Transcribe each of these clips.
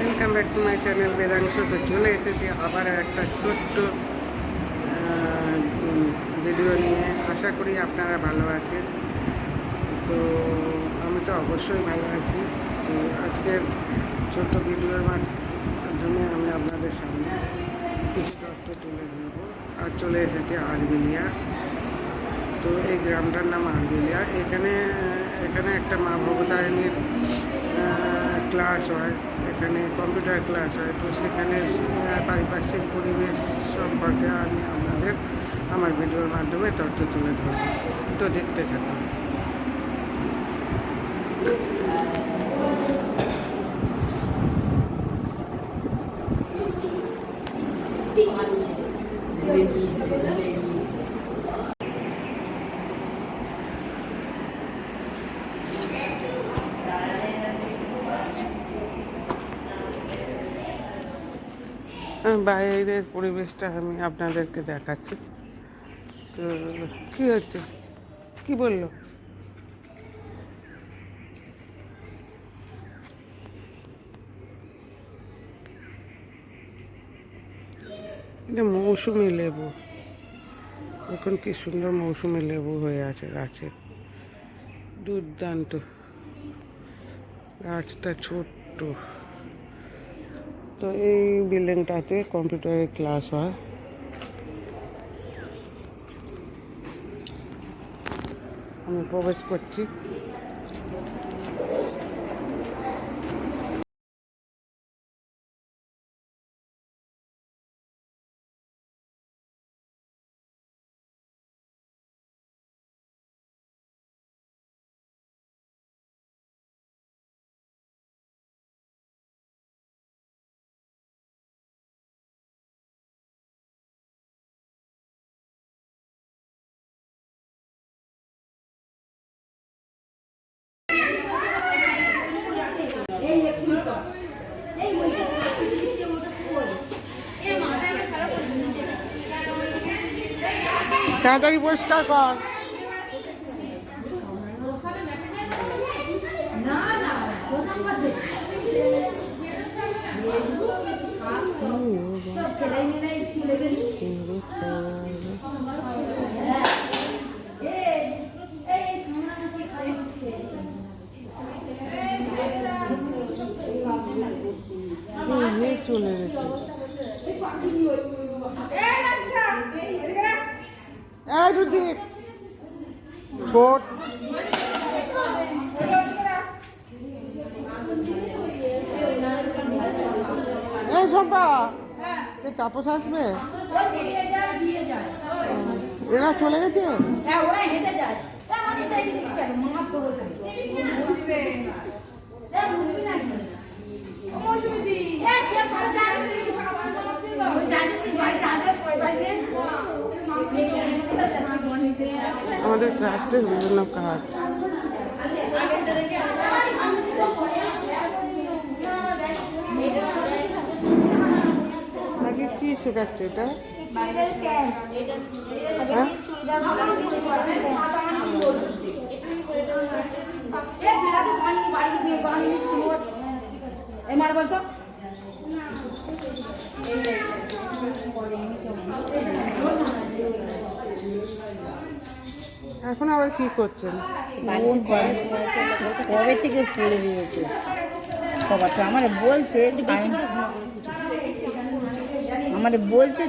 Welcome back to my channel Vedansh. তো চলে এসেছি আবার একটা ছোট্ট ভিডিও নিয়ে। আশা করি আপনারা ভালো আছেন। তো আমি তো অবশ্যই ভালো আছি। তো আজকের ছোট্ট ভিডিওর মাধ্যমে আমি আপনাদের সামনে কিছু তথ্য তুলে ধরবো। আর চলে এসেছি আরবিলিয়া। তো এই গ্রামটার নাম আরবিলিয়া। এখানে একটা মা ভবতারিণীর ক্লাস হয়, এখানে কম্পিউটার ক্লাস হয়। তো সেখানে পারিপার্শ্বিক পরিবেশ সম্পর্কে আমি আপনাদের আমার ভিডিওর মাধ্যমে তথ্য তুলে ধরব। তো দেখতে থাকুন। বাইরের পরিবেশটা আমি আপনাদেরকে দেখাচ্ছি। তো কী হচ্ছে, কি বললো? এটা মৌসুমি লেবু। এখন কি সুন্দর মৌসুমি লেবু হয়ে আছে গাছে, দুর্দান্ত। গাছটা ছোট্ট। তো এই বিল্ডিংটাতে কম্পিউটারের ক্লাস হয়। আমি প্রবেশ করছি। তাড়াতাড়ি পরিষ্কার কর। চলে গেছে। ছোট এই সম্পা, তাপস আসবে? এরা চলে গেছে। আমাদের ট্রাস্টের বিভিন্ন কাজ। আগে কি শেখাচ্ছে এটা? বলতো এখন আবার কি করছেন? কবে থেকে পড়ে দিয়েছে খবরটা আমার বলছে,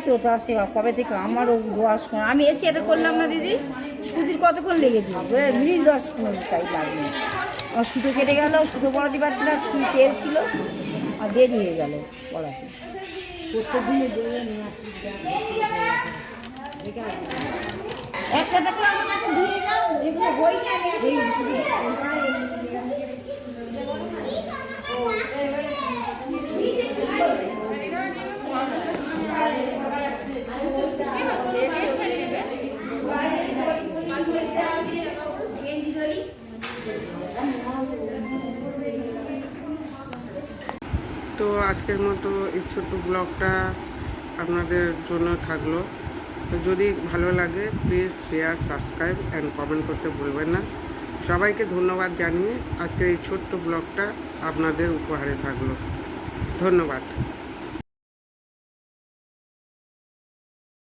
তো তা সে কবে থেকে আমারও দোয়া শোনা। আমি এসে এটা করলাম না দিদি, সুতির কতক্ষণ লেগেছে? মিনিট 10 মিনিট তাই লাগবে। আমার সুতো কেটে গেল, সুতো পড়াতে পারছি না, চুল তেল ছিল আর দেরি হয়ে গেল পড়াতে। একটা টাকা আমার কাছে দিয়ে যাও, যেগুলো বই না তো আজকের মতো এই ছোট্ট ব্লগটা আপনাদের জন্য থাকলো। তো যদি ভালো লাগে please share, subscribe and comment করতে ভুলবেন না। সবাইকে ধন্যবাদ জানিয়ে আজকের এই ছোট্ট ব্লগটা আপনাদের উপহারে থাকলো। ধন্যবাদ।